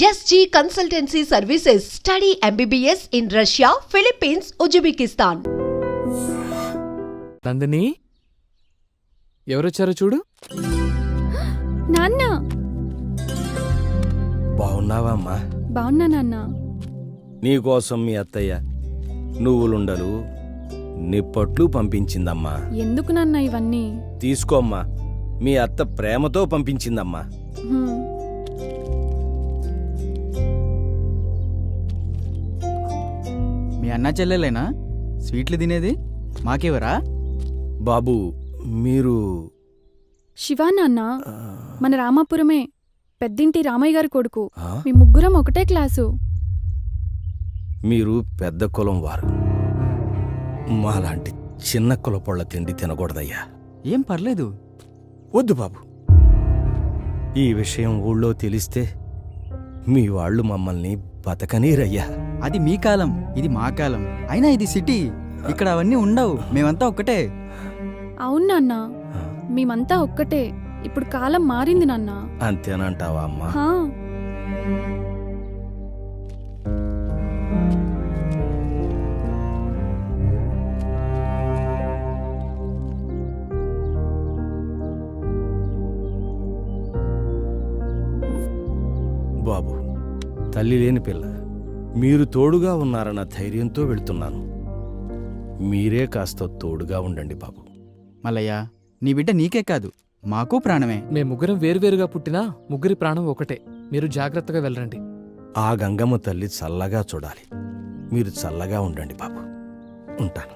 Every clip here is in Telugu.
SG Consultancy Services. Study MBBS in Russia, Philippines, Uzbekistan. Nandini ఎవరొచ్చారో చూడు. నాన్న బాగున్నావా అమ్మా? బాగున్నా నాన్న. నీకోసం మీ అత్తయ్య నువ్వులుండలు నిప్పట్లు పంపించిందమ్మా. ఎందుకు నాన్న ఇవన్నీ? తీసుకోమ్మా, మీ అత్త ప్రేమతో పంపించిందమ్మా. హ్మ్. మీ అన్నా చెల్లెలేనా స్వీట్లు తినేది? మాకెవరా? బాబు మీరు శివా నాన్న మన రామాపురమే, పెద్దింటి రామయ్య గారి కొడుకు. ఆ? మీ ముగ్గురం ఒకటే క్లాసు. మీరు పెద్ద కులం వారు. మాలాంటి చిన్న కులపొళ్ళ తిండి తినకూడదయ్యా. ఏం పర్లేదు. వద్దు బాబు, ఈ విషయం ఊళ్ళో తెలిస్తే మీ వాళ్ళు మమ్మల్ని బతకనీరయ్యా. అది మీ కాలం, ఇది మా కాలం. అయినా ఇది సిటీ, ఇక్కడ అవన్నీ ఉండవు. మేమంతా ఒక్కటే. అవును నాన్న, మేమంతా ఒక్కటే. ఇప్పుడు కాలం మారింది నాన్న. అంతేనంటావా అమ్మా? హా. బాబు, తల్లి లేని పిల్ల, మీరు తోడుగా ఉన్నారన్న ధైర్యంతో వెళ్తున్నాను. మీరే కాస్త తోడుగా ఉండండి బాబు. మల్లయ్య, నీ బిడ్డ నీకే కాదు, మాకు ప్రాణమే. మేము ముగ్గురం వేరువేరుగా పుట్టినా ముగ్గురి ప్రాణం ఒకటే. మీరు జాగ్రత్తగా వెళ్ళండి. ఆ గంగమ్మ తల్లి చల్లగా చూడాలి. మీరు చల్లగా ఉండండి బాబు. ఉంటాను.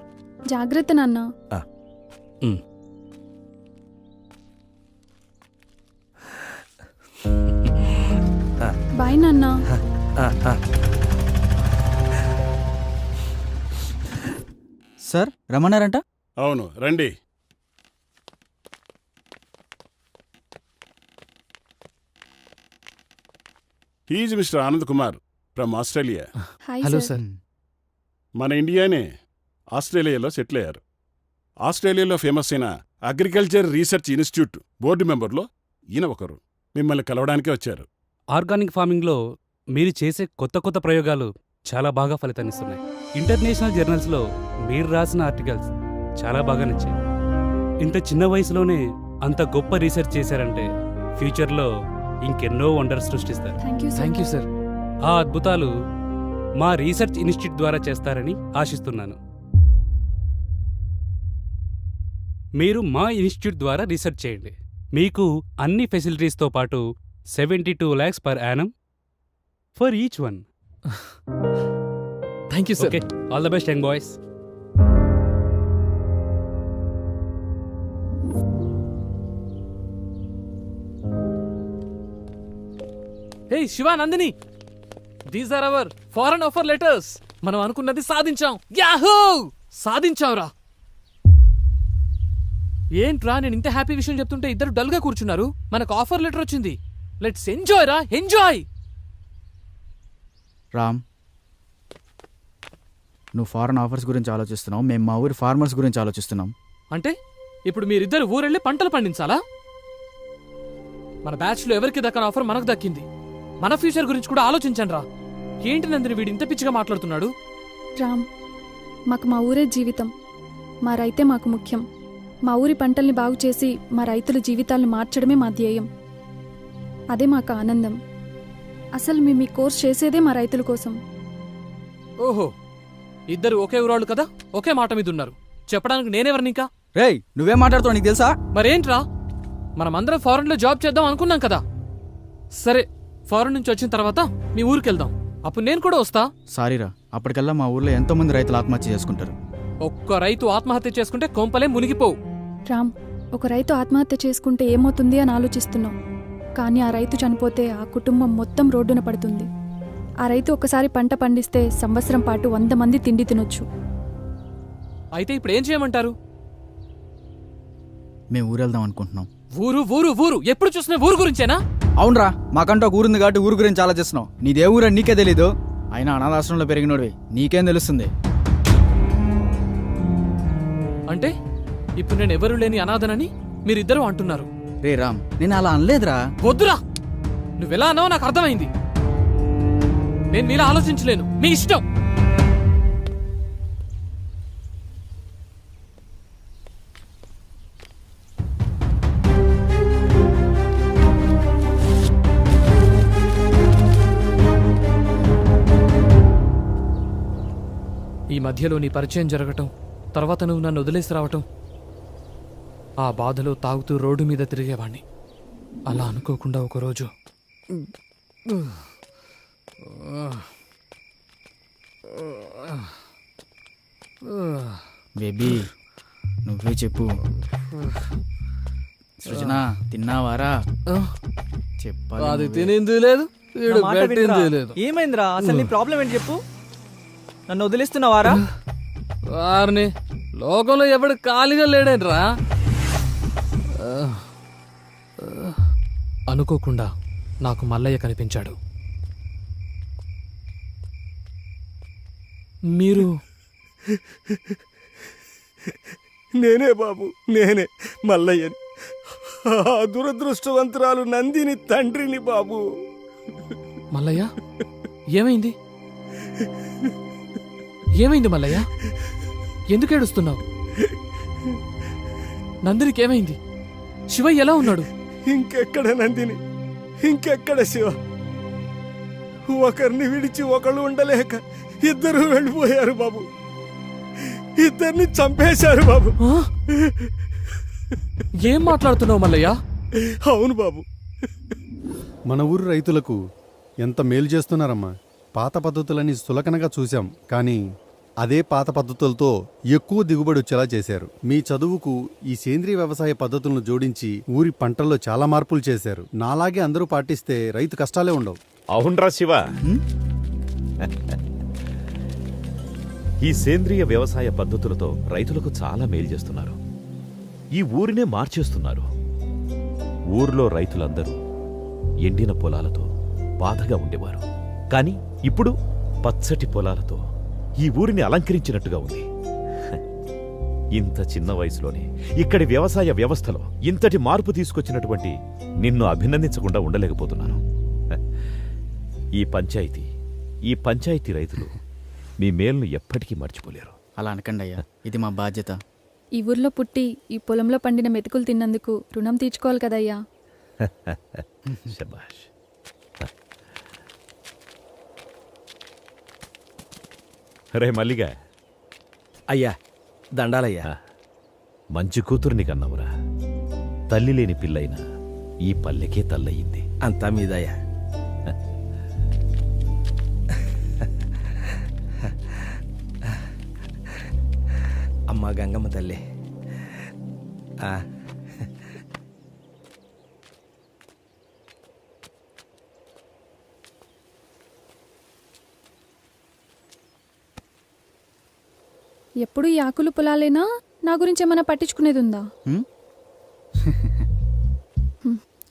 జాగ్రత్త నాన్న. ఉమ్. బాయ్ నాన్న. సార్ రమ్మన్నారంట? అవును, రండి. He's Mr Anand Kumar from Australia. Hi hello sir. Sir. మన ఇండియానే ఆస్ట్రేలియాలో సెటిల్ అయ్యారు. ఆస్ట్రేలియాలో ఫేమస్ అయిన అగ్రికల్చర్ రీసెర్చ్ ఇన్స్టిట్యూట్ బోర్డు మెంబర్లో ఈయన ఒకరు. మిమ్మల్ని కలవడానికే వచ్చారు. ఆర్గానిక్ ఫార్మింగ్లో మీరు చేసే కొత్త కొత్త ప్రయోగాలు చాలా బాగా ఫలితాన్నిస్తున్నాయి. ఇంటర్నేషనల్ జర్నల్స్లో మీరు రాసిన ఆర్టికల్స్ చాలా బాగా నచ్చాయి. ఇంత చిన్న వయసులోనే అంత గొప్ప రీసెర్చ్ చేశారంటే ఫ్యూచర్లో ఇంకెన్నో వండర్స్ సృష్టిస్తారు. Thank you sir. Thank you sir. ఆ అద్భుతాలు మా రీసెర్చ్ ఇన్స్టిట్యూట్ ద్వారా చేస్తారని ఆశిస్తున్నాను. మీరు మా ఇన్స్టిట్యూట్ ద్వారా రీసెర్చ్ చేయండి. మీకు అన్ని ఫెసిలిటీస్తో పాటు 72 lakhs per annum for each one. Thank you sir. Okay, all the best young boys. Hey Shiva, Nandini, these are our foreign offer letters. మనం అనుకున్నది సాధించాం. యాహూ, సాధించాంరా. ఏంట్రా, నేను ఇంత హ్యాపీ విషయం చెప్తుంటే ఇద్దరు డల్గా కూర్చున్నారు. మనకు ఆఫర్ లెటర్ వచ్చింది. లెట్స్ ఎంజాయ్ రా, ఎంజాయ్. రామ్, నువ్వు ఫారెన్ ఆఫర్స్ గురించి ఆలోచిస్తున్నావు, మేము మా ఊరి ఫార్మర్స్ గురించి ఆలోచిస్తున్నాం. అంటే ఇప్పుడు మీరిద్దరు ఊరెళ్ళి పంటలు పండించాలా? మన బ్యాచ్లో ఎవరికి దక్కని ఆఫర్ మనకు దక్కింది. మన ఫ్యూచర్ గురించి కూడా ఆలోచించండి రా. ఏంటి నందిని వీడు ఇంత పిచ్చిగా మాట్లాడుతున్నాడు? రామ్, మాకు మా ఊరే జీవితం. మా రైతే మాకు ముఖ్యం. మా ఊరి పంటల్ని బాగు చేసి మా రైతుల జీవితాలను మార్చడమే మా ధ్యేయం. అదే మాకు ఆనందం. అసలు మేము ఈ కోర్స్ చేసేదే మా రైతుల కోసం. ఓహో, ఇద్దరు ఒకే ఊరాళ్ళు కదా, ఒకే మాట మీద ఉన్నారు. చెప్పడానికి నేనెవరిని ఇంకా? రేయ్, నువ్వేం మాట్లాడుతావు నీకు తెలుసా? మరేంట్రా, మనమందరం ఫారెన్లో జాబ్ చేద్దాం అనుకున్నాం కదా. సరే, ఫారెన్ నుంచి వచ్చిన తర్వాత మీ ఊరికి వెళ్దాం. అప్పుడు నేను కూడా వస్తా. సారీరా, అప్పటికల్లా మా ఊర్లో ఎంతో మంది రైతులు ఆత్మహత్య చేసుకుంటారు. ఒక్క రైతు ఆత్మహత్య చేసుకుంటే కొంపలే మునిగిపోవు. రామ్, ఒక రైతు ఆత్మహత్య చేసుకుంటే ఏమవుతుంది అని ఆలోచిస్తున్నాం. కానీ ఆ రైతు చనిపోతే ఆ కుటుంబం మొత్తం రోడ్డున పడుతుంది. ఆ రైతు ఒకసారి పంట పండిస్తే సంవత్సరం పాటు 100 మంది తిండి తినొచ్చు. అయితే ఇప్పుడు ఏం చేయమంటారు? మేము ఊరెళ్దాం అనుకుంటున్నాం. ఊరు ఊరు ఊరు, ఎప్పుడు చూసినా ఊరు గురించేనా? అవునరా, మాకంటూ ఒక ఊరుంది కాబట్టి ఊరు గురించి ఆలోచిస్తున్నావు. నీదే ఊరని నీకే తెలీదు. అయినా అనాథాశ్రమంలో పెరిగినోడివి, నీకేం తెలుస్తుంది? అంటే ఇప్పుడు నేను ఎవరు లేని అనాథనని మీరిద్దరూ అంటున్నారు. రే రామ్, నేను అలా అనలేదురా. వద్దురా, నువ్వెలా అన్నావో నాకు అర్థమైంది. నేను మీలా ఆలోచించలేను. మీ ఇష్టం. ఈ మధ్యలో నీ పరిచయం జరగటం, తర్వాత నువ్వు నన్ను వదిలేసి రావటం, ఆ బాధలో తాగుతూ రోడ్డు మీద తిరిగేవాణ్ణి. అలా అనుకోకుండా ఒకరోజు బేబీ నువ్వే చెప్పు. సృజన తిన్నావారా? చెప్పాలి అది నువ్వే. తినింది లేదు, వీడు నా మాట పెట్టింది వినరా? లేదు. ఏమైందిరా అసలు నీ ప్రాబ్లం ఏంటి చెప్పు. నన్ను వదిలేస్తున్నావారా? వారిని లోకంలో ఎవడు ఖాళీగా లేడేంట్రా. అనుకోకుండా నాకు మల్లయ్య కనిపించాడు. మీరు నేనే బాబు, నేనే మల్లయ్యని. ఆ దురదృష్టవంతురాలు నందిని తండ్రిని బాబు. మల్లయ్య ఏమైంది? ఏమైంది మల్లయ్య? ఎందుకు ఏడుస్తున్నావు? నందినికి ఏమైంది? శివయ్య ఎలా ఉన్నాడు? ఇంకెక్కడ నందిని, ఇంకెక్కడ శివ? ఒకరిని విడిచి ఒకళ్ళు ఉండలేక ఇద్దరు వెళ్ళిపోయారు బాబు. ఇద్దరిని చంపేశారు బాబు. ఆ? ఏం మాట్లాడుతున్నావు మల్లయ్య? అవును బాబు. మన ఊరు రైతులకు ఎంత మేలు చేస్తున్నారమ్మా. పాత పద్ధతులని సులకనగా చూశాం, కానీ అదే పాత పద్ధతులతో ఎక్కువ దిగుబడి వచ్చేలా చేశారు. మీ చదువుకు ఈ సేంద్రియ వ్యవసాయ పద్ధతులను జోడించి ఊరి పంటల్లో చాలా మార్పులు చేశారు. నాలాగే అందరూ పాటిస్తే రైతు కష్టాలే ఉండవు. అవునరా శివ, ఈ సేంద్రియ వ్యవసాయ పద్ధతులతో రైతులకు చాలా మేలు చేస్తున్నారు. ఈ ఊరినే మార్చేస్తున్నారు. ఊర్లో రైతులందరూ ఎండిన పొలాలతో బాధగా ఉండేవారు. కానీ ఇప్పుడు పచ్చటి పొలాలతో ఈ ఊరిని అలంకరించినట్టుగా ఉంది. ఇంత చిన్న వయసులోనే ఇక్కడి వ్యవసాయ వ్యవస్థలో ఇంతటి మార్పు తీసుకొచ్చినటువంటి నిన్ను అభినందించకుండా ఉండలేకపోతున్నాను. ఈ పంచాయతీ రైతులు మీ మేలును ఎప్పటికీ మర్చిపోలేరు. అలా అనకండి అయ్యా, ఇది మా బాధ్యత. ఈ ఊర్లో పుట్టి ఈ పొలంలో పండిన మెతుకులు తిన్నందుకు రుణం తీర్చుకోవాలి కదయ్యా. శభాష్. రే మల్లిగా, అయ్యా దండాలయ్యా. మంచి కూతుర్ని కన్నావురా. తల్లి లేని పిల్లైనా ఈ పల్లెకే తల్లయింది. అంతా మీదయ్యా. అమ్మా గంగమ్మ తల్లి. ఎప్పుడు ఈ ఆకులు పొలాలేనా? నా గురించి ఏమైనా పట్టించుకునేది ఉందా? హ్మ్?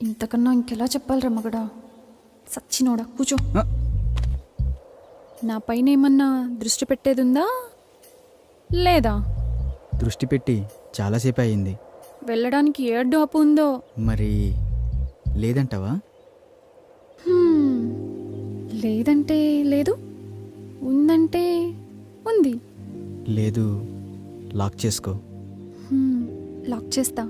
ఇంతకన్నా ఇంకెలా చెప్పాలిరా మగడా? సచ్చినోడా కూచో. ఆ. నా పైన ఏమన్నా దృష్టి పెట్టేది ఉందా లేదా? దృష్టి పెట్టి చాలాసేపు అయింది. వెళ్ళడానికి ఏ అడ్డు అప్పు ఉందో? మరి లేదంటావా? లేదంటే లేదు, ఉందంటే ఉంది. లేదు, లాక్ చేసుకో. లాక్ చేస్తా.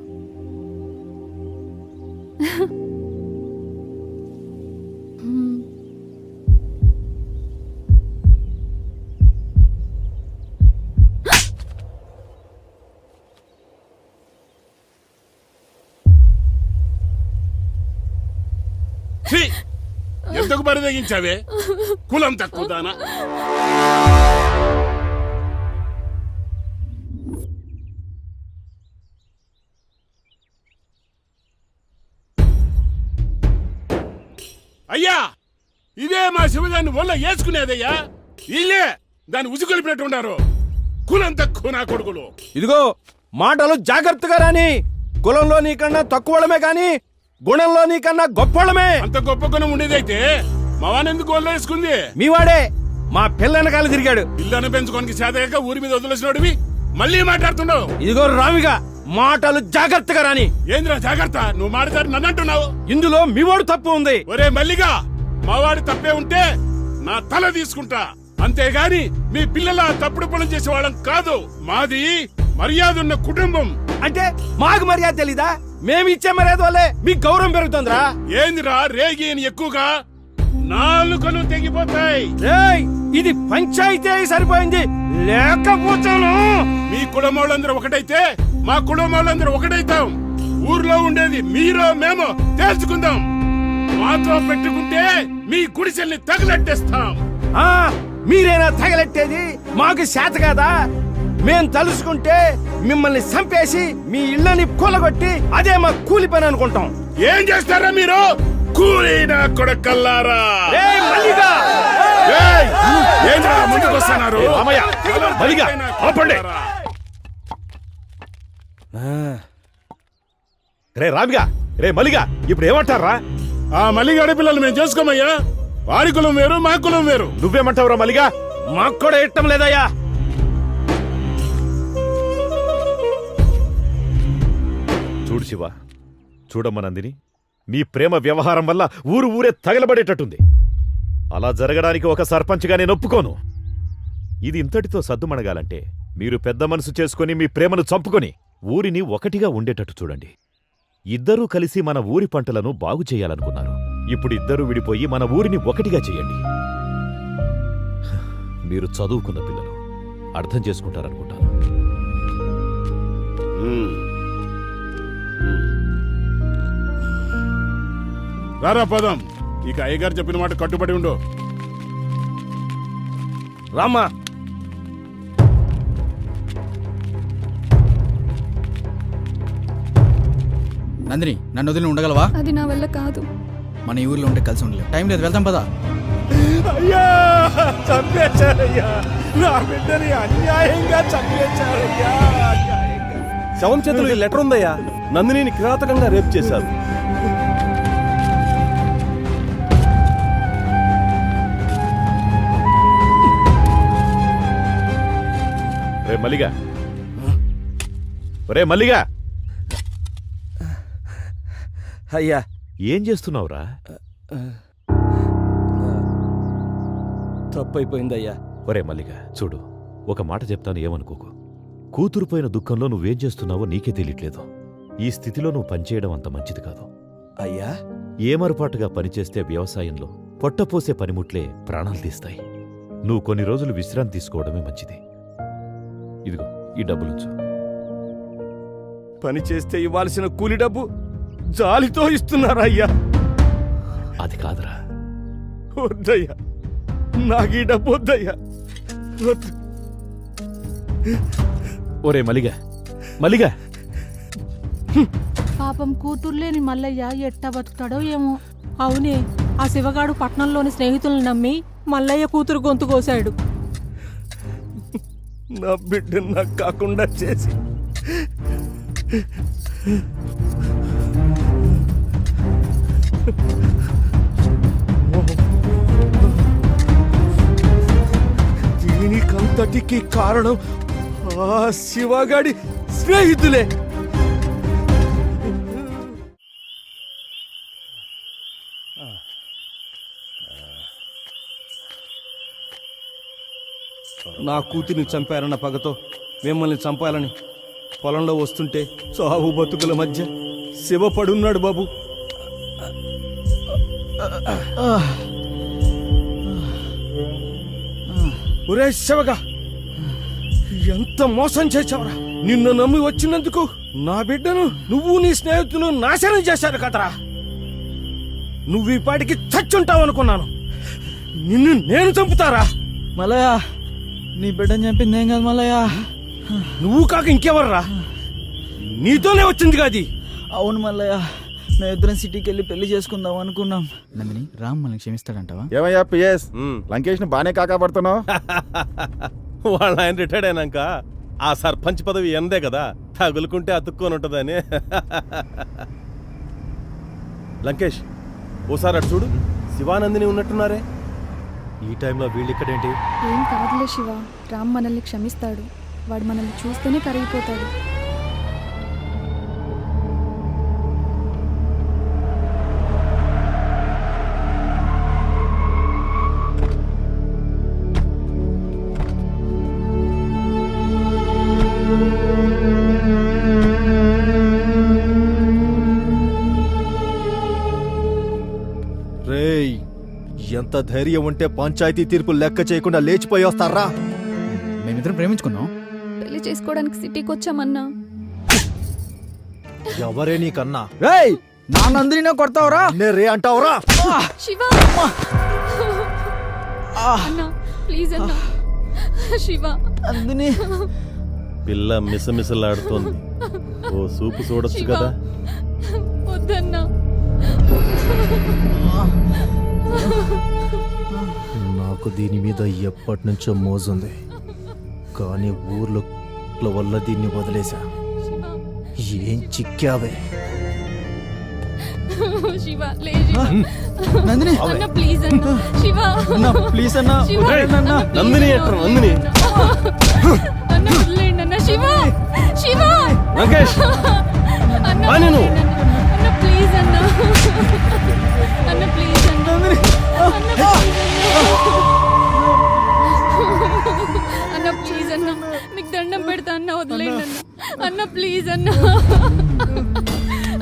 ఎందుకు బరిదగించావే? కులం తక్కువ దానా? అయ్యా, ఇదే మా శివదాన్ని ఒళ్ళ వేసుకునేదయ్యా. ఇల్లే దాన్ని ఉసుకొలిపినట్టు ఉన్నారు. కులం తక్కువ నా కొడుకులు. ఇదిగో మాటలు జాగ్రత్తగా రాని. కులంలో నీకన్నా తక్కువడమే కాని గుణంలో నీకన్నా గొప్పడమే. అంత గొప్ప గుణం ఉండేదైతే మావానెందుకు ఒళ్ళ వేసుకుంది? మీవాడే మా పిల్ల వెనకాల తిరిగాడు. ఇల్లను పెంచుకోనికి చేతగా ఊరి మీద వదిలేసినోడివి మళ్ళీ మాట్లాడుతున్నావు. ఇదిగో రామిగా మాటలు జాగ్రత్తగా రాని. ఏంద్రా జాగ్రత్త? నువ్వు మాట్లాడి నన్ను అంటున్నావు. ఇందులో మీవాడు తప్పు ఉంది. ఒరే మల్లిగా, మావాడి తప్పే ఉంటే నా తల తీసుకుంటా. అంతేగాని మీ పిల్లల తప్పుడు పనులు చేసే వాళ్ళం కాదు. మాది మర్యాద ఉన్న కుటుంబం. అంటే మాకు మర్యాద తెలీదా? మేము ఇచ్చే మర్యాద వల్లే మీకు గౌరవం పెరుగుతుందిరా. ఏందిరా రేగి అని ఎక్కువగా నాలుకలు తెగిపోతాయి. ఏయ్, ఇది పంచాయతీ అయి సరిపోయింది, లేకపోతాను. మీ కులం వాళ్ళందరూ ఒకటైతే మా కులం వాళ్ళందరూ ఒకటైతాం. ఊర్లో ఉండేది మీరో మేమో తేల్చుకుందాం. మాతో పెట్టుకుంటే మీ గుడిసెల్ని తగలెట్టేస్తాం. ఆ, మీరేనా తగలెట్టేది? మాకు చేత కాదా? మేం తలుసుకుంటే మిమ్మల్ని చంపేసి మీ ఇళ్ళని కూలగొట్టి అదే మా కూలి పని అనుకుంటాం. ఏం చేస్తారా మీరు? కూలీనా కొడకల్లారా! ఏయ్, మల్లిగా! ఏయ్, ఏంట్రా ముందుకొస్తున్నారు? మల్లిగా, ఆపండి. రే రామిగా, రే మల్లిగా, ఇప్పుడు ఏమంటారా? ఆ మల్లిగాడి పిల్లలు మేము చేసుకోమయ్యా. వారి కులం వేరు, మా కులం వేరు. నువ్వేమంటావురా మల్లిగా? మాకు కూడా ఇష్టం లేదయ్యా. చూడు శివ, చూడమ్మ నందిని, నీ ప్రేమ వ్యవహారం వల్ల ఊరే తగలబడేటట్టుంది. అలా జరగడానికి ఒక సర్పంచ్గా నేను ఒప్పుకోను. ఇది ఇంతటితో సద్దుమణగాలంటే మీరు పెద్ద మనసు చేసుకుని మీ ప్రేమను చంపుకొని ఊరిని ఒకటిగా ఉండేటట్టు చూడండి. ఇద్దరూ కలిసి మన ఊరి పంటలను బాగు చేయాలనుకున్నారు. ఇప్పుడు ఇద్దరూ విడిపోయి మన ఊరిని ఒకటిగా చేయండి. మీరు చదువుకున్న పిల్లలు, అర్థం చేసుకుంటారనుకుంటాను. రారా పదం. ఇక అయ్యగారు చెప్పిన మాట కట్టుబడి ఉండు. రామ్మా. నందిని, నన్ను వదిలి ఉండగలవా? అది నా వల్ల కాదు. మన ఈ ఊర్లో ఉంటే కలిసి ఉండలేవు. టైం లేదు, వెళ్తాం పదా. అయ్యా, చంపేశారయ్యా. నా బిడ్డని అన్యాయంగా చంపేశారయ్యా. శవం చేతులు ఈ లెటర్ ఉందయ్యా. నందినిని కిరాతకంగా రేప్ చేశారు. రే మల్లిగా, రే మల్లిగా, అయ్యా, ఏం చేస్తున్నావురా? తప్పైపోయిందయ్యా. ఒరే మల్లిగా, చూడు, ఒక మాట చెప్తాను, ఏమనుకోకు. కూతురుపోయిన దుఃఖంలో నువ్వేం చేస్తున్నావో నీకే తెలియట్లేదు. ఈ స్థితిలో నువ్వు పనిచేయడం అంత మంచిది కాదు. అయ్యా, ఏమరపాటుగా పనిచేస్తే వ్యవసాయంలో పొట్టపోసే పనిముట్లే ప్రాణాలు తీస్తాయి. నువ్వు కొన్ని రోజులు విశ్రాంతి తీసుకోవడమే మంచిది. ఇదిగో ఈ డబ్బులుంచు. పని చేస్తే ఇవ్వాల్సిన కూలి డబ్బు జాలితో ఇస్తున్నారా అయ్యా? అది కాదురా. వద్దయ్యా, నాకు ఈ డబ్బు వద్దయ్యా. వద్దు. ఒరే మల్లిగా, మల్లిగా, పాపం కూతుర్లేని మల్లయ్య ఎట్టా బతుకుతాడో ఏమో. అవునే, ఆ శివగాడు పట్నంలోని స్నేహితులను నమ్మి మల్లయ్య కూతురు గొంతు కోశాడు. నా బిడ్డ నాకు కాకుండా చేసి దీనికంతటికి కారణం ఆ శివగాడి స్నేహితులే. నా కూతురిని చంపారన్న పగతో మిమ్మల్ని చంపాలని పొలంలో వస్తుంటే చావు బతుకుల మధ్య శివ పడున్నాడు బాబు. ఒరే శివగా, ఎంత మోసం చేశావురా! నిన్ను నమ్మి వచ్చినందుకు నా బిడ్డను నువ్వు నీ స్నేహితులు నాశనం చేశారు కదరా. నువ్వు ఈ పాటికి చచ్చుంటావు అనుకున్నాను. నిన్ను నేను చంపుతారా? మల్లయ్య, నీ బిడ్డని చంపింది ఏం కాదు మల్లయ్య. నువ్వు కాక ఇంకెవర్రా? నీతోనే వచ్చింది కాది. అవును మల్లయ్య, మేమిద్దరం సిటీకి వెళ్ళి పెళ్లి చేసుకుందాం అనుకున్నాం. నందిని, రామ్ మనల్ని క్షమిస్తాడంటావా? ఏమయ్యా పిఎస్, లంకేష్ ని బానే కాకాపడుతున్నావు. వాళ్ళ ఆయన రిటైర్డ్ అయినాక ఆ సర్పంచ్ పదవి ఎందే కదా, తగులుకుంటే అతుక్కొని ఉంటదని. లంకేష్, ఓసారి అటు చూడు, శివానందిని ఉన్నట్టున్నారే. ఈ టైంలో వీళ్ళిక్కడేంటి? ఏం కాదులే శివ, రామ్ మనల్ని క్షమిస్తాడు. వాడు మనల్ని చూస్తేనే కరిగిపోతాడు. అంత ధైర్యం ఉంటే పంచాయతీ తీర్పు లెక్క చేయకుండా లేచిపోయి వస్తారా? మేమిద్దరం ప్రేమించుకున్నాం. పెళ్లి చేసుకోవడానికి సిటీకి వచ్చామన్నా. ఎవరే నీకన్నా? రేయ్ నా నందిని కొడతావురా? రే అంటావురా? శివ అన్నా ప్లీజ్ అన్నా. శివ నందిని పిల్ల మిసమిసలాడుతోంది. ఓ సూపు చూడొచ్చు కదా. వద్దన్నా. నాకు దీని మీద ఎప్పటి నుంచో మోజుంది, కానీ ఊర్లో వల్ల దీన్ని వదిలేశా. ఏం చిక్కావే? శివ లే శివ. నందిని అన్నా ప్లీజ్ అన్నా. శివ అన్నా ప్లీజ్ అన్నా. శివ, వదిలేయండి అన్నా. నందిని ఎట్రా నందిని? అన్నా వదిలేయండి అన్నా. శివ శివ రంకేష్ అన్నా ఆ నేను. వదిలేయండి అన్నా. అన్నా ప్లీజ్ అన్నా. అన్నా ప్లీజ్ అన్నా. అన్నా ప్లీజ్ అన్నా. మీకు దండం పెడతా అన్న వదిలేయండి అన్న. అన్న ప్లీజ్ అన్న.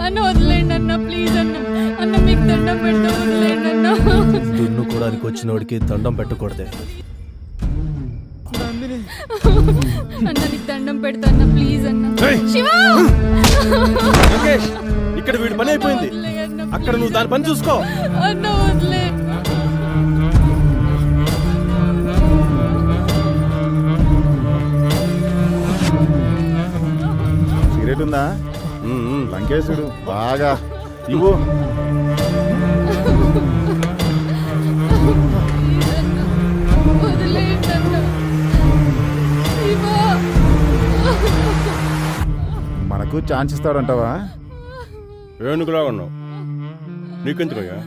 అన్న వదిలేయండి అన్న ప్లీజ్ అన్న. అన్న మీకు దండం పెడతా వదిలేయండి అన్న. దున్నుకోవడానికి వచ్చినోడికి దండం పెట్టకూడదే. అన్న నీకు దండం పెడతా అన్న ప్లీజ్ అన్న. శివ రంకేష్ ఇక్కడ వీడి పని అయిపోయింది. అక్కడ నువ్వు దాని పని చూసుకో. అన్న వదిలే. సిగరెట్ ఉందా? లంకేశుడు బాగా ఇవ్వు. వదిలేయండి అన్న. శివ మనకు ఛాన్స్ ఇస్తాడంటావా? ఏనుగులా ఉన్నావు, నీకెందుకయ్యా?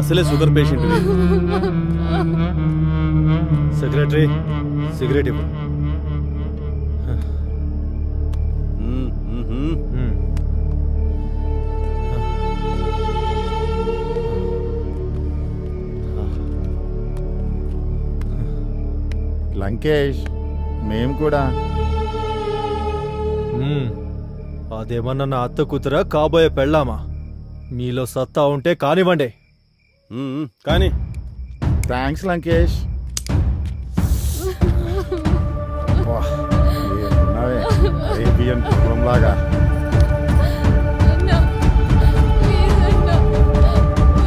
అసలే షుగర్ పేషెంట్. సెక్రటరీ సిగరెట్ ఇవ్వు. లంకేష్ మేము కూడా. అదేమన్నా నా అత్త కూతురా కాబోయే పెళ్ళామా? మీలో సత్తా ఉంటే కానివ్వండి. కానీ థ్యాంక్స్ లంకేష్. అరేబియన్ కుటుంబంలాగా. అన్న ప్లీజ్ అన్న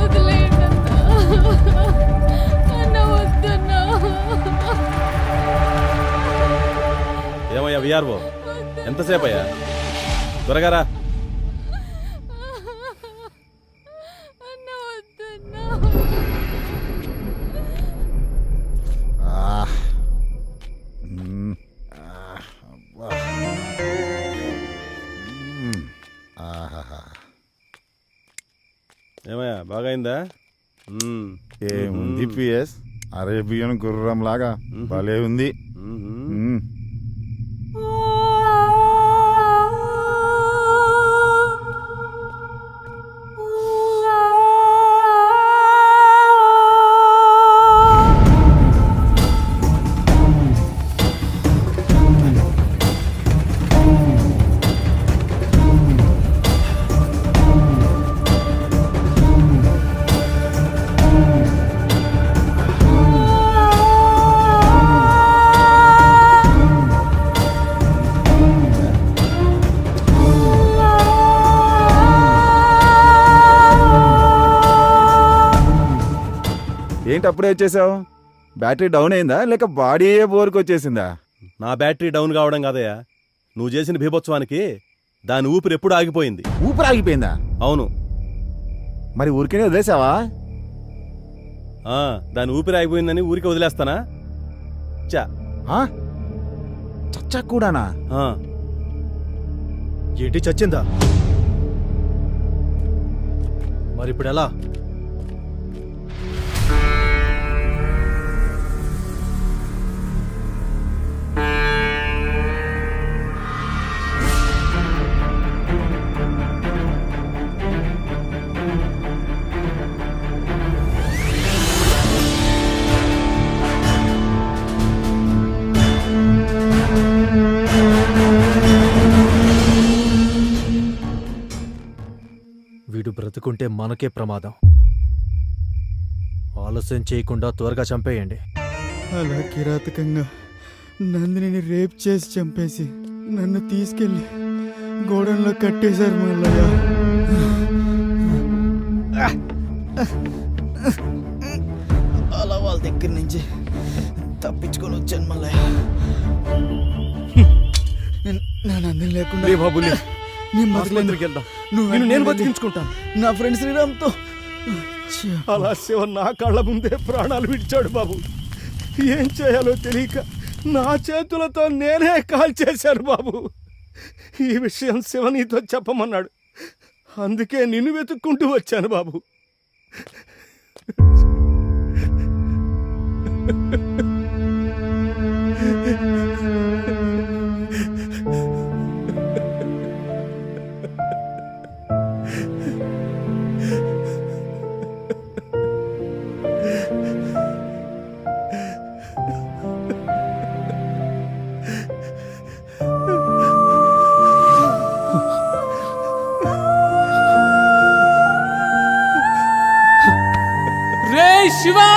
వదిలేయండి అన్న. అన్న వద్దన్న. ఏమయ్యా విఆర్ఓ, ఎంతసేపు అయ్యా? త్వరగా రా. అన్న వద్దన్న. ఏమయ్యా బాగైందా? ఏముంది పిఎస్, అరేబియన్ గుర్రం లాగా భలే ఉంది. ఏంటి అప్పుడే వచ్చేసావు? బ్యాటరీ డౌన్ అయిందా లేక బాడీ బోర్కి వచ్చేసిందా? నా బ్యాటరీ డౌన్ కావడం కాదయ్యా, నువ్వు చేసిన బీభత్సవానికి దాని ఊపిరి ఎప్పుడు ఆగిపోయింది. ఊపిరి ఆగిపోయిందా? అవును. మరి ఊరికనే వదిలేసావా? దాని ఊపిరి ఆగిపోయిందని ఊరికి వదిలేస్తానా? చచ్చా కూడానా? ఏంటి చచ్చిందా? మరి ఇప్పుడు ఎలా? బతుకుంటే మనకే ప్రమాదం. ఆలస్యం చేయకుండా త్వరగా చంపేయండి. అలా కిరాతకంగా నందిని రేప్ చేసి చంపేసి నన్ను తీసుకెళ్ళి గోడంలో కట్టేశారు మల్లయ్య. అలా వాళ్ళ దగ్గర నుంచి తప్పించుకొని వచ్చాను మల్లయ్య. నా నందిని లేకుండా లే బాబు, లే. నేను ఆసుపత్రికి వెళ్దాం. నేను నేను బతికించుకుంటాను. నా ఫ్రెండ్ శ్రీరామ్తో అలా శివ నా కళ్ళ ముందే ప్రాణాలు విడిచాడు బాబు. ఏం చేయాలో తెలియక నా చేతులతో నేనే కాల్ చేశాను బాబు. ఈ విషయం శివ నీతో చెప్పమన్నాడు. అందుకే నిన్ను వెతుక్కుంటూ వచ్చాను బాబు. రే శివా!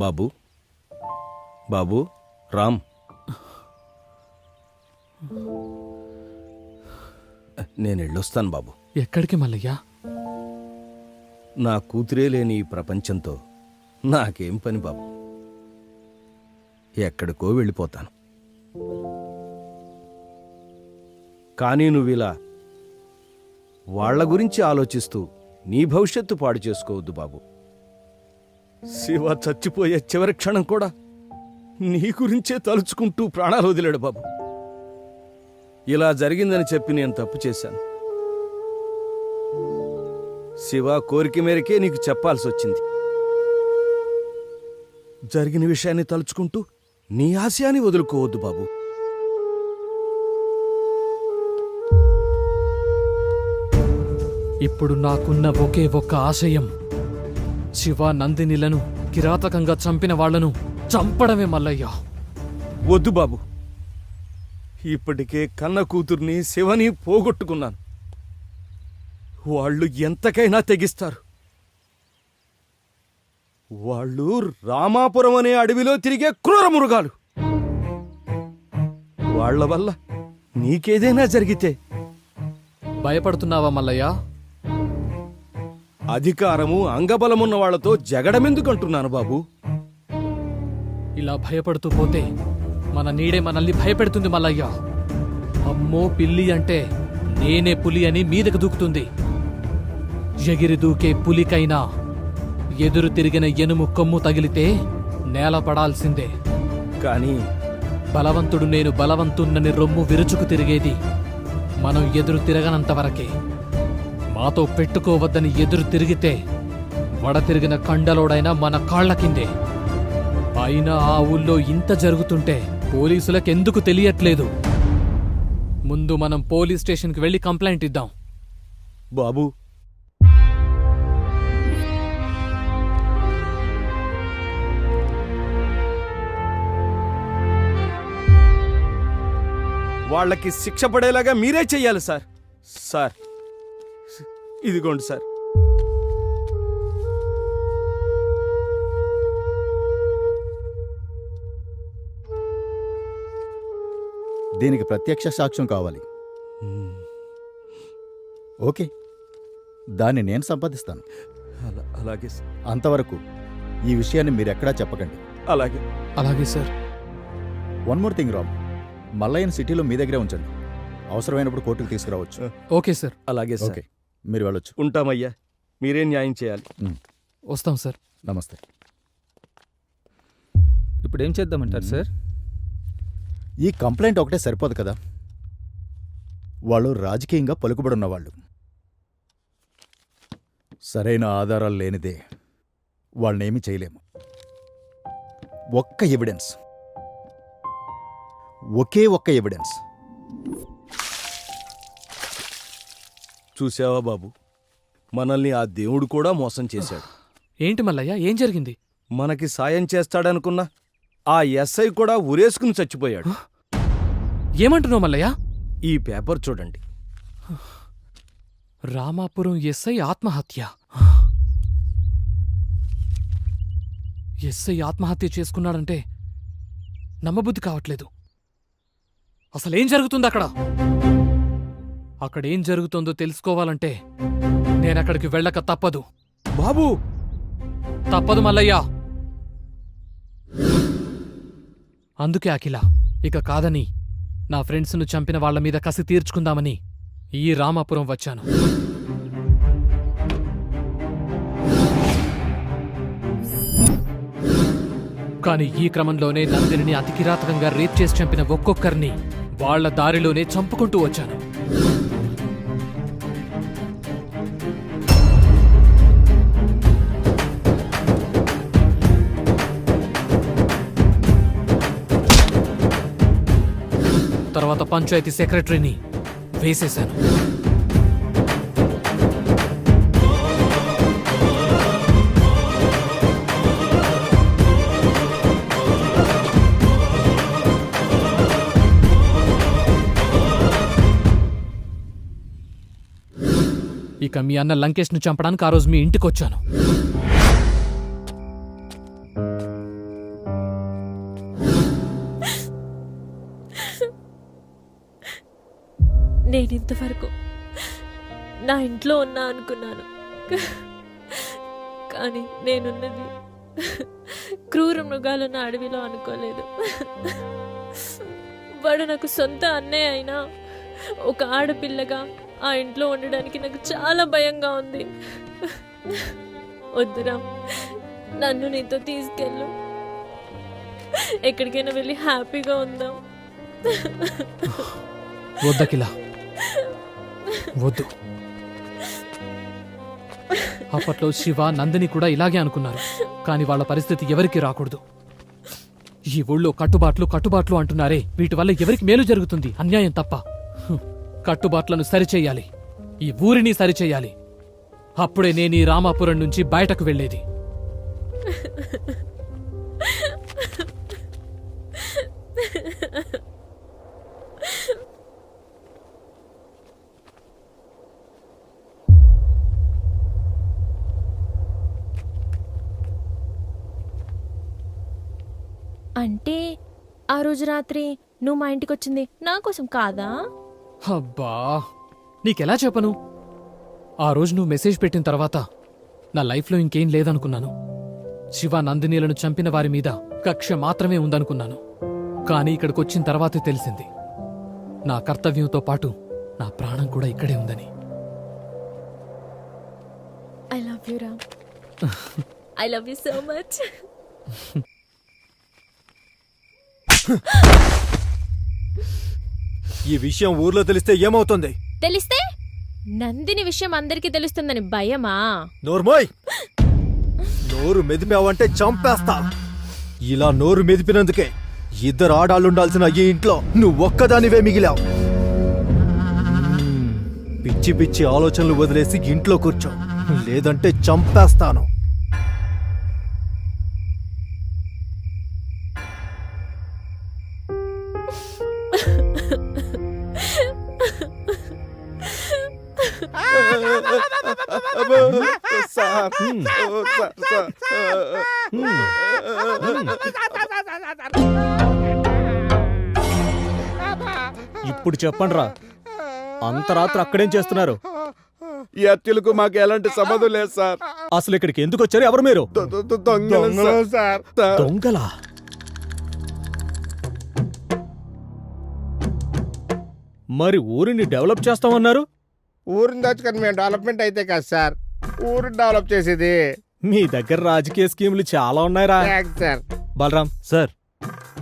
బాబు, బాబు, రామ్, నేను వెళ్ళొస్తాను బాబు. ఎక్కడికి మల్లయ్య? నా కూతురే లేని ఈ ప్రపంచంతో నాకేం పని బాబు. ఎక్కడికో వెళ్ళిపోతాను. కానీ నువ్విలా వాళ్ల గురించి ఆలోచిస్తూ నీ భవిష్యత్తు పాడు చేసుకోవద్దు బాబు. శివ చచ్చిపోయే చివరి క్షణం కూడా నీ గురించే తలుచుకుంటూ ప్రాణాలు వదిలాడు బాబు. ఇలా జరిగిందని చెప్పి నేను తప్పు చేశాను. శివ కోరిక మేరకే నీకు చెప్పాల్సి వచ్చింది. జరిగిన విషయాన్ని తలుచుకుంటూ నీ ఆశయాన్ని వదులుకోవద్దు బాబు. ఇప్పుడు నాకున్న ఒకే ఒక్క ఆశయం శివ నందినిలను కిరాతకంగా చంపిన వాళ్లను చంపడమే మల్లయ్య. వద్దు బాబు. ఇప్పటికే కన్న కూతుర్ని శివని పోగొట్టుకున్నాను. వాళ్ళు ఎంతకైనా తెగిస్తారు. వాళ్ళు రామాపురం అనే అడవిలో తిరిగే క్రూర మృగాలు. వాళ్ల వల్ల నీకేదైనా జరిగితే భయపడుతున్నావా మల్లయ్య? అధికారము అంగబలమున్న వాళ్లతో జగడమెందుకంటున్నాను బాబు. ఇలా భయపడుతూ పోతే మన నీడే మనల్ని భయపెడుతుంది మల్లయ్య. అమ్మో పిల్లి అంటే నేనే పులి అని మీదకు దూకుతుంది. ఎగిరి దూకే పులికైనా ఎదురు తిరిగిన ఎనుము కొమ్ము తగిలితే నేల పడాల్సిందే. కానీ బలవంతుడు నేను బలవంతున్నని రొమ్ము విరుచుకు తిరిగేది మనం ఎదురు తిరగనంత వరకే. మాతో పెట్టుకోవద్దని ఎదురు తిరిగితే వడ తిరిగిన కండలోడైనా మన కాళ్ల కిందే. అయినా ఆ ఊళ్ళో ఇంత జరుగుతుంటే పోలీసులకెందుకు తెలియట్లేదు? ముందు మనం పోలీస్ స్టేషన్కి వెళ్ళి కంప్లైంట్ ఇద్దాం. బాబు, వాళ్ళకి శిక్ష పడేలాగా మీరే చెయ్యాలి సార్. సార్, ఇదిగోండి సార్. దీనికి ప్రత్యక్ష సాక్ష్యం కావాలి. ఓకే, దాన్ని నేను సంపాదిస్తాను. అలాగే సార్. అంతవరకు ఈ విషయాన్ని మీరెక్కడా చెప్పకండి. అలాగే. అలాగే sir. One more thing Ram, మల్లయ్యని సిటీలో మీ దగ్గరే ఉంచండి. అవసరమైనప్పుడు కోర్టుకు తీసుకురావచ్చు. Okay sir. అలాగే సార్. ఓకే, మీరు వెళ్ళొచ్చు. ఉంటామయ్యా. మీరే న్యాయం చేయాలి. వస్తాం సార్. నమస్తే. ఇప్పుడు ఏం చేద్దామంటారు సార్? ఈ కంప్లైంట్ ఒకటే సరిపోదు కదా. వాళ్ళు రాజకీయంగా పలుకుబడున్నవాళ్ళు. సరైన ఆధారాలు లేనిదే వాళ్ళనేమీ చేయలేము. ఒక్క ఎవిడెన్స్, ఒకే ఒక్క ఎవిడెన్స్. చూసావా బాబు, మనల్ని ఆ దేవుడు కూడా మోసం చేశాడు. ఏంటి మల్లయ్య, ఏం జరిగింది? మనకి సాయం చేస్తాడనుకున్నా ఆ ఎస్ఐ కూడా ఉరేసుకుని చచ్చిపోయాడు. ఏమంటున్నావు మల్లయ్య? ఈ పేపర్ చూడండి. రామాపురం ఎస్ఐ ఆత్మహత్య. ఎస్ఐ ఆత్మహత్య చేసుకున్నాడంటే నమ్మబుద్ధి కావట్లేదు. అసలేం జరుగుతుంది అక్కడ? అక్కడేం జరుగుతుందో తెలుసుకోవాలంటే నేనక్కడికి వెళ్ళక తప్పదు. బాబు, తప్పదు మల్లయ్య. అందుకే అఖిల, ఇక కాదని నా ఫ్రెండ్స్ను చంపిన వాళ్ల మీద కసి తీర్చుకుందామని ఈ రామాపురం వచ్చాను. కాని ఈ క్రమంలోనే నందినిని అతి కిరాతకంగా రేప్ చేసి చంపిన ఒక్కొక్కరిని వాళ్ల దారిలోనే చంపుకుంటూ వచ్చాను. తర్వాత పంచాయతీ సెక్రటరీని వేసేశాను. ఇక మీ అన్న లంకేష్ను చంపడానికి ఆ రోజు మీ ఇంటికొచ్చాను. నేనింతవరకు నా ఇంట్లో ఉన్నా అనుకున్నాను, కానీ నేనున్నది క్రూర మృగాలున్న అడవిలో అనుకోలేదు. వాడు నాకు సొంత అన్నయ్య అయినా ఒక ఆడపిల్లగా ఆ ఇంట్లో ఉండడానికి నాకు చాలా భయంగా ఉంది. వద్దురా, నన్ను నీతో తీసుకెళ్ళు, ఎక్కడికైనా వెళ్ళి హ్యాపీగా ఉందాం. వద్దకిలా, వద్దు. అప్పట్లో శివ, నందిని కూడా ఇలాగే అనుకున్నారు. కాని వాళ్ళ పరిస్థితి ఎవరికి రాకూడదు. ఈ ఊళ్ళో కట్టుబాట్లు అంటున్నారే, వీటి వల్ల ఎవరికి మేలు జరుగుతుంది? అన్యాయం తప్ప. కట్టుబాట్లను సరిచెయ్యాలి, ఈ ఊరిని సరిచెయ్యాలి. అప్పుడే నేను ఈ రామాపురం నుంచి బయటకు వెళ్ళేది. అంటే ఆ రోజు రాత్రి నువ్వు మా ఇంటికి వచ్చింది నా కోసం కాదా? అబ్బా, నీకెలా చెప్పను? ఆ రోజు నువ్వు మెసేజ్ పెట్టిన తర్వాత నా లైఫ్లో ఇంకేం లేదనుకున్నాను. శివ, నందినీలను చంపిన వారి మీద కక్ష మాత్రమే ఉందనుకున్నాను. కానీ ఇక్కడికొచ్చిన తర్వాతే తెలిసింది నా కర్తవ్యంతో పాటు నా ప్రాణం కూడా ఇక్కడే ఉందని. I love you Ram. I love you so much. ఈ విషయం ఊర్లో తెలిస్తే ఏమవుతుంది? తెలిస్తే నందిని విషయం అందరికీ తెలుస్తుందని భయమా? నోర్మోయ్, నోరు మెదిపావంటే చంపేస్తా. ఇలా నోరు మెదిపినందుకే ఇద్దరు ఆడాళ్ళుండాల్సిన ఈ ఇంట్లో నువ్వు ఒక్కదానివే మిగిలావు. పిచ్చి పిచ్చి ఆలోచనలు వదిలేసి ఇంట్లో కూర్చో, లేదంటే చంపేస్తాను. ఇప్పుడు చెప్పండి రా, అంత రాత్రి అక్కడేం చేస్తున్నారు? ఈ హత్యలకు మాకు ఎలాంటి సంబంధం లేదు సార్. అసలు ఇక్కడికి ఎందుకు వచ్చారు? ఎవరు మీరు? దొంగలు సార్. దొంగలా? మరి ఊరిని డెవలప్ చేస్తామన్నారు. ఊరిని దాచుకొని మేము డెవలప్మెంట్ అయితే కదా సార్, ఊరిని డెవలప్ చేసేది. మీ దగ్గర రాజకీయ స్కీములు చాలా ఉన్నాయిరా. సార్ బలరాం సార్,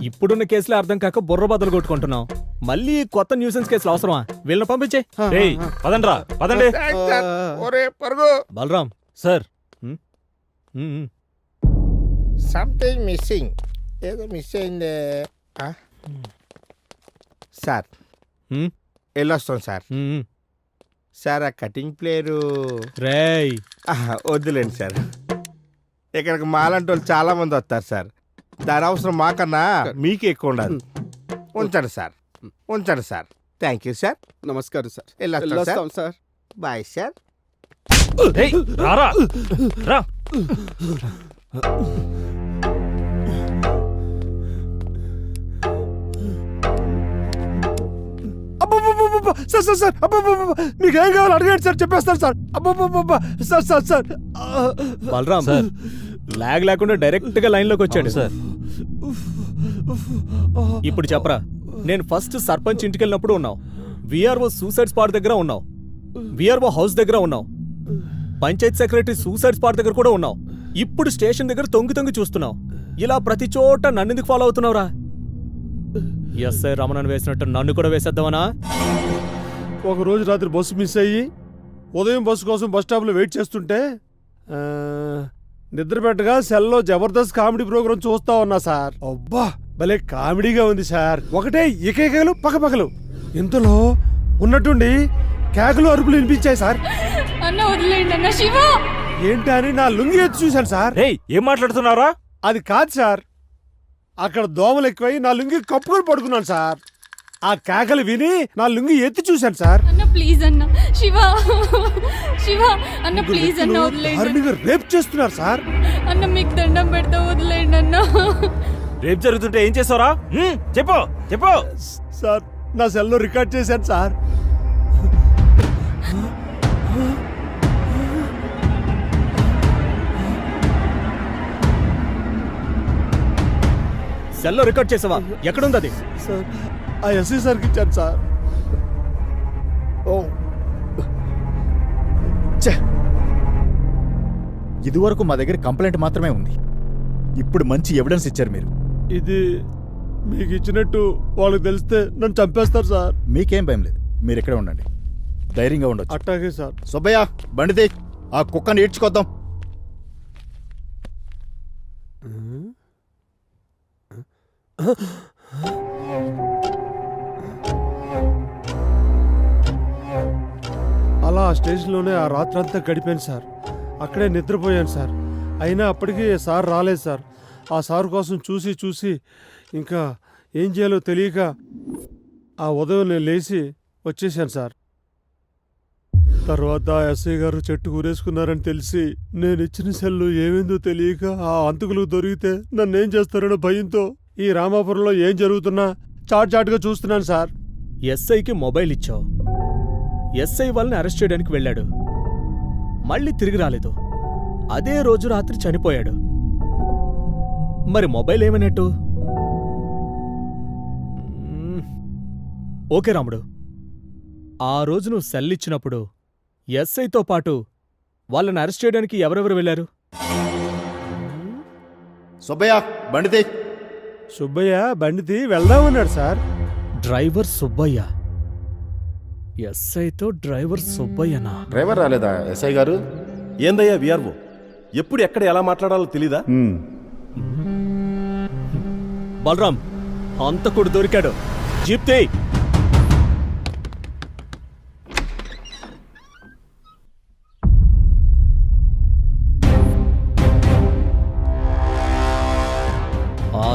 ఇప్పుడున్న కేసులే అర్థం కాక బుర్ర బద్దలు కొట్టుకుంటున్నాం. మళ్ళీ కొత్త న్యూసెన్స్ కేసులు అవసరమా? వీళ్ళని పంపించే. పదండ్రా, పదండి. ఒరే పరుగు. బలరాం సార్, సంథింగ్ మిస్సింగ్, ఏదో మిస్ అయిందే సార్. వెళ్ళొస్తాం సార్. సార్ ఆ కటింగ్ ప్లేయరు రేయ్ వద్దులేండి సార్. ఇక్కడికి మాలాంటి వాళ్ళు చాలా మంది వస్తారు సార్. దాని అవసరం మాకన్నా మీకే ఎక్కువ ఉండదు. ఉంచండి సార్, ఉంచండి సార్. Thank you sir. నమస్కారం సార్. వెళ్ళొస్తాం సార్. Bye sir. రారా రా. సార్ సార్ సార్ మీకు ఏం కావాలి అడగండి సార్, చెప్పేస్తాను sir. Sir sir sir Balaram sir lag లేకుండా డైరెక్ట్ గా లైన్ లోకి వచ్చాడు సార్. ఇప్పుడు చెప్పరా, నేను ఫస్ట్ సర్పంచ్ ఇంటికి వెళ్ళినప్పుడు ఉన్నావు, విఆర్ఓ సూసైడ్ స్పాట్ దగ్గర ఉన్నావు, విఆర్ఓ హౌస్ దగ్గర ఉన్నావు, పంచాయత్ సెక్రటరీ సూసైడ్ స్పాట్ దగ్గర కూడా ఉన్నావు, ఇప్పుడు స్టేషన్ దగ్గర తొంగి తొంగి చూస్తున్నావు. ఇలా ప్రతి చోట నన్ను ఎందుకు ఫాలో అవుతున్నావురా? ఎస్ఐ రమణను వేసినట్టు నన్ను కూడా వేసేద్దామనా? ఒక రోజు రాత్రి బస్సు మిస్ అయ్యి ఉదయం బస్సు కోసం బస్ స్టాప్లో వెయిట్ చేస్తుంటే నిద్రపెట్టగా సెల్లో జబర్దస్త్ కామెడీ ప్రోగ్రాం చూస్తా ఉన్నా సార్. అబ్బా భలే కామెడీగా ఉంది సార్. ఒకటే ఏకేకలు పక్కపక్కలు, ఇంతలో ఉన్నట్టుండి కేకలు అరుపులు వినిపించాయి సార్. అన్న వదిలేండి అన్న. శివ ఏంటి అని నా లుంగి ఎత్తి చూశాను సార్. ఏం మాట్లాడుతున్నారా? అది కాదు సార్, అక్కడ దోమలు ఎక్కువై నా లుంగి కప్పుకొని పడుకున్నాను సార్. ఆ కేకలు విని నా లుంగి ఎత్తి చూశాను సార్. అన్న ప్లీజ్ అన్న. శివ శివ అన్న ప్లీజ్ అన్న వదిలేండి. రేప్ చేస్తున్నారు సార్. అన్న మీకు దండం పెడతా వదిలేండి అన్న. రేపు జరుగుతుంటే ఏం చేస్తారా? చెప్పు చెప్పు. సార్ నా సెల్లో రికార్డ్ చేశాను సార్. సెల్లో రికార్డ్ చేసావా? ఎక్కడుంది అది? సార్ ఆ ఎస్ఐ సార్కి ఇచ్చాను సార్. ఇదివరకు మా దగ్గర కంప్లైంట్ మాత్రమే ఉంది, ఇప్పుడు మంచి ఎవిడెన్స్ ఇచ్చారు మీరు. ఇది మీకు ఇచ్చినట్టు వాళ్ళకి తెలిస్తే నన్ను చంపేస్తారు సార్. మీకేం భయం లేదు, మీరు ఇక్కడే ఉండండి, ధైర్యంగా ఉండొచ్చు. అట్టాగే సార్. సుబ్బయ్య బండితే ఆ కుక్కని ఈడ్చుకొద్దాం. అలా ఆ స్టేషన్లోనే ఆ రాత్రంతా గడిపాను సార్. అక్కడే నిద్రపోయాను సార్. అయినా అప్పటికి సార్ రాలేదు సార్. ఆ సార్ కోసం చూసి చూసి ఇంకా ఏం చేయాలో తెలియక ఆ ఉదయం నేను లేచి వచ్చేసాను సార్. తర్వాత ఎస్ఐ గారు చెట్టు కూరేసుకున్నారని తెలిసి నేను ఇచ్చిన సెల్లు ఏమైందో తెలియక ఆ అంతకులకు దొరికితే నన్నేం చేస్తారనో భయంతో ఈ రామాపురంలో ఏం జరుగుతున్నా చాటుగా చూస్తున్నాను సార్. ఎస్ఐకి మొబైల్ ఇచ్చావు, ఎస్ఐ వాళ్ళని అరెస్ట్ చేయడానికి వెళ్ళాడు, మళ్ళీ తిరిగి రాలేదు, అదే రోజు రాత్రి చనిపోయాడు. మరి మొబైల్ ఏమన్నట్టు? ఓకే రాముడు, ఆ రోజు నువ్వు సెల్ ఇచ్చినప్పుడు ఎస్ఐతో పాటు వాళ్ళని అరెస్ట్ చేయడానికి ఎవరెవరు వెళ్ళారు? సుబ్బయ్య బండితే. సుబ్బయ్య బండితి వెళ్దామన్నాడు సార్. డ్రైవర్ సుబ్బయ్య, ఎస్ఐతో డ్రైవర్ సుబ్బయ్యనా? డ్రైవర్ రాలేదా ఎస్ఐ గారు? ఏందయ్యా విఆర్ఓ, ఎప్పుడు ఎక్కడ ఎలా మాట్లాడాలో తెలీదా? బలరాం, అంతకుడు దొరికాడు, జీప్ తీ.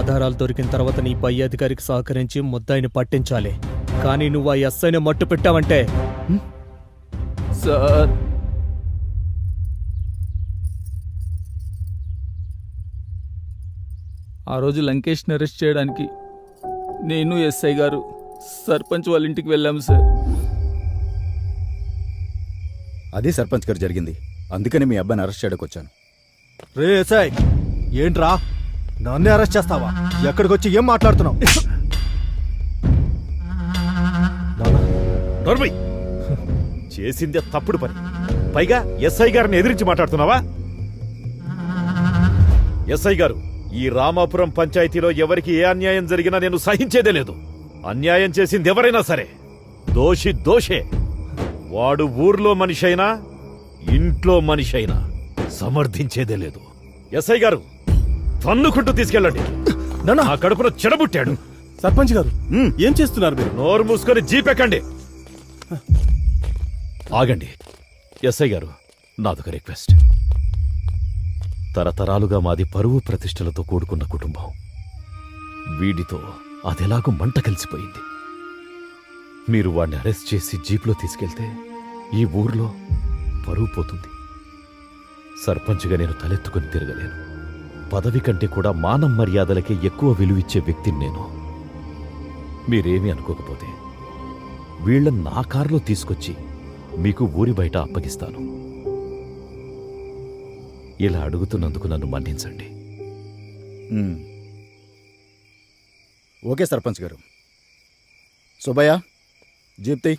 ఆధారాలు దొరికిన తర్వాత నీ పై అధికారికి సహకరించి ముద్దాయిని పట్టించాలి. కానీ నువ్వు ఆ ఎస్ఐని మట్టు పెట్టావంటే సార్ ఆ రోజు లంకేష్ని అరెస్ట్ చేయడానికి నేను ఎస్ఐ గారు సర్పంచ్ వాళ్ళ ఇంటికి వెళ్ళాము సార్. అదే సర్పంచ్ గారు జరిగింది, అందుకని మీ అబ్బాయిని అరెస్ట్ చేయడానికి వచ్చాను. రే ఎస్ఐ, ఏంట్రా నన్నే అరెస్ట్ చేస్తావా? ఎక్కడికి వచ్చి ఏం మాట్లాడుతున్నావు? నోర్మై, చేసిందే తప్పుడు పని, పైగా ఎస్ఐ గారిని ఎదిరించి మాట్లాడుతున్నావా? ఎస్ఐ గారు, ఈ రామాపురం పంచాయతీలో ఎవరికి ఏ అన్యాయం జరిగినా నేను సహించేదే లేదు. అన్యాయం చేసింది ఎవరైనా సరే దోషి దోషే. వాడు ఊర్లో మనిషి అయినా ఇంట్లో మనిషి అయినా సమర్థించేదే లేదు. ఎస్ఐ గారు, తన్నుకుంటూ తీసుకెళ్ళండి. నా కడుపులో చెడబుట్టాడు. సర్పంచ్ గారు ఏం చేస్తున్నారు మీరు? నోరు మూసుకొని జీప్ ఎక్కండి. ఆగండి ఎస్ఐ గారు, నాదొక రిక్వెస్ట్. తరతరాలుగా మాది పరువు ప్రతిష్టలతో కూడుకున్న కుటుంబం. వీడితో అదెలాగూ మంట కలిసిపోయింది. మీరు వాడిని అరెస్ట్ చేసి జీప్లో తీసుకెళ్తే ఈ ఊర్లో పరువు పోతుంది. సర్పంచ్గా నేను తలెత్తుకుని తిరగలేను. పదవి కంటే కూడా మానం మర్యాదలకే ఎక్కువ విలువిచ్చే వ్యక్తిని నేను. మీరేమీ అనుకోకపోతే వీళ్ళని నా కారులో తీసుకొచ్చి మీకు ఊరి బయట అప్పగిస్తాను. ఇలా అడుగుతున్నందుకు నన్ను మన్నించండి. ఓకే సర్పంచ్ గారు. సుబ్బయ్య, జీప్తి.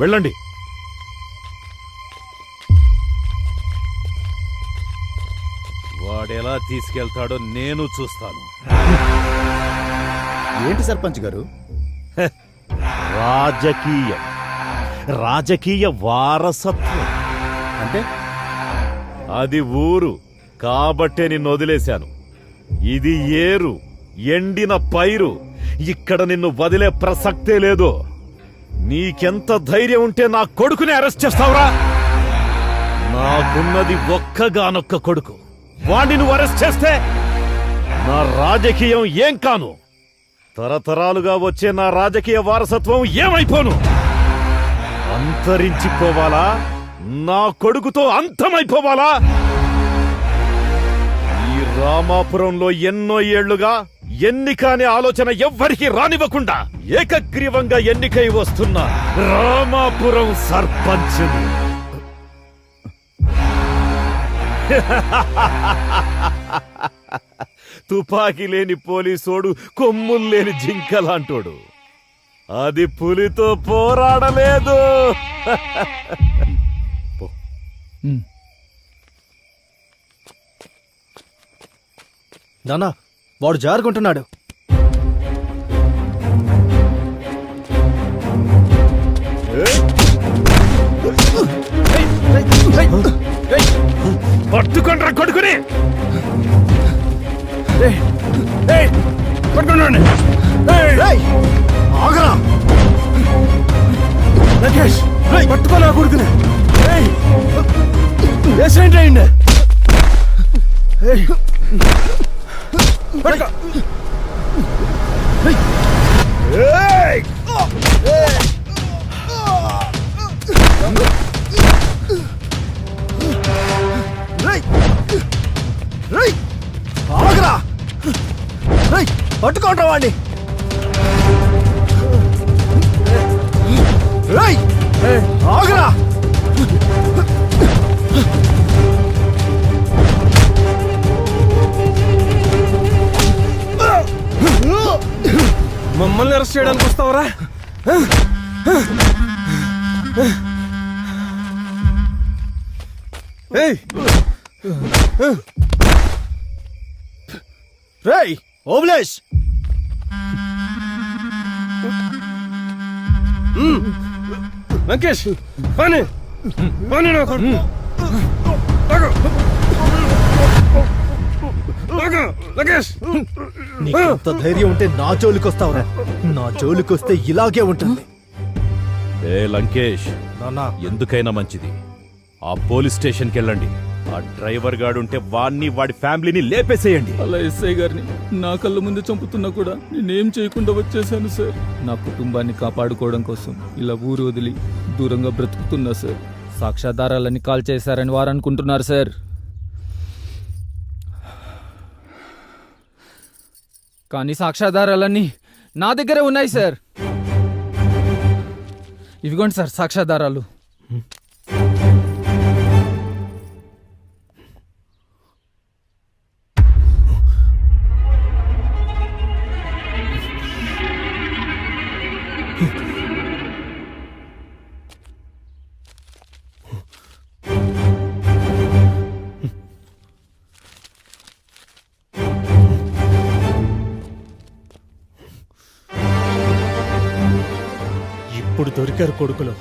వెళ్ళండి. వాడెలా తీసుకెళ్తాడో నేను చూస్తాను. ఏంటి సర్పంచ్ గారు? రాజకీయ వారసత్వం అంటే అది ఊరు కాబట్టే నిన్ను వదిలేశాను. ఇది ఏరు, ఎండిన పైరు. ఇక్కడ నిన్ను వదిలే ప్రసక్తే లేదు. నీకెంత ధైర్యం ఉంటే నా కొడుకుని అరెస్ట్ చేస్తావురా? నాకున్నది ఒక్కగానొక్క కొడుకు. వాణ్ణి నువ్వు అరెస్ట్ చేస్తే నా రాజకీయం ఏం కాను? తరతరాలుగా వచ్చే నా రాజకీయ వారసత్వం ఏమైపోను? అంతరించిపోవాలా? నా కొడుకుతో అంతమైపోవాలా? ఈ రామాపురంలో ఎన్నో ఏళ్లుగా ఎన్నిక అనే ఆలోచన ఎవ్వరికీ రానివ్వకుండా ఏకగ్రీవంగా ఎన్నికై వస్తున్న రామాపురం సర్పంచ్ని. తుపాకీ లేని పోలీసోడు కొమ్ములు లేని జింకలాంటోడు. అది పులితో పోరాడలేదు. నానా, వాడు జారుకుంటున్నాడు. పట్టుకుండ్రా కొడుకుని. ఆగరా లకేష్, పట్టుకోనా కొడుకుని. యాక్సిడెంట్ అయింది. పట్టుకో. ఆగరా, పట్టుకోండి వాడిని. ఆగరా. మమ్మల్ని అరెస్ట్ చేయడానికి వస్తావరా? రేయ్ ఓబ్లేష్, లంకేష్ పని పని. నాకు నీకెంత ధైర్యం ఉంటే నా జోలికి వస్తావురా? నా జోలికి వస్తే ఇలాగే ఉంటుంది. ఏ లంకేష్, ఎందుకైనా మంచిది ఆ పోలీస్ స్టేషన్కి వెళ్ళండి. ఆ డ్రైవర్ గాడుంటే వాణ్ణి వాడి ఫ్యామిలీని లేపేసేయండి. అలా ఎస్ఐ గారిని నా కళ్ళ ముందు చంపుతున్నా కూడా నేనేం చేయకుండా వచ్చేసాను సార్. నా కుటుంబాన్ని కాపాడుకోవడం కోసం ఇలా ఊరు వదిలి దూరంగా బ్రతుకుతున్నా సార్. సాక్ష్యాధారాలని కాల్ చేశారని వారు అనుకుంటున్నారు సార్. కానీ సాక్ష్యాధారాలన్నీ నా దగ్గరే ఉన్నాయి సార్. ఇవిగోండి సార్ సాక్ష్యాధారాలు. ఇప్పుడు దొరికారు కొడుకులు.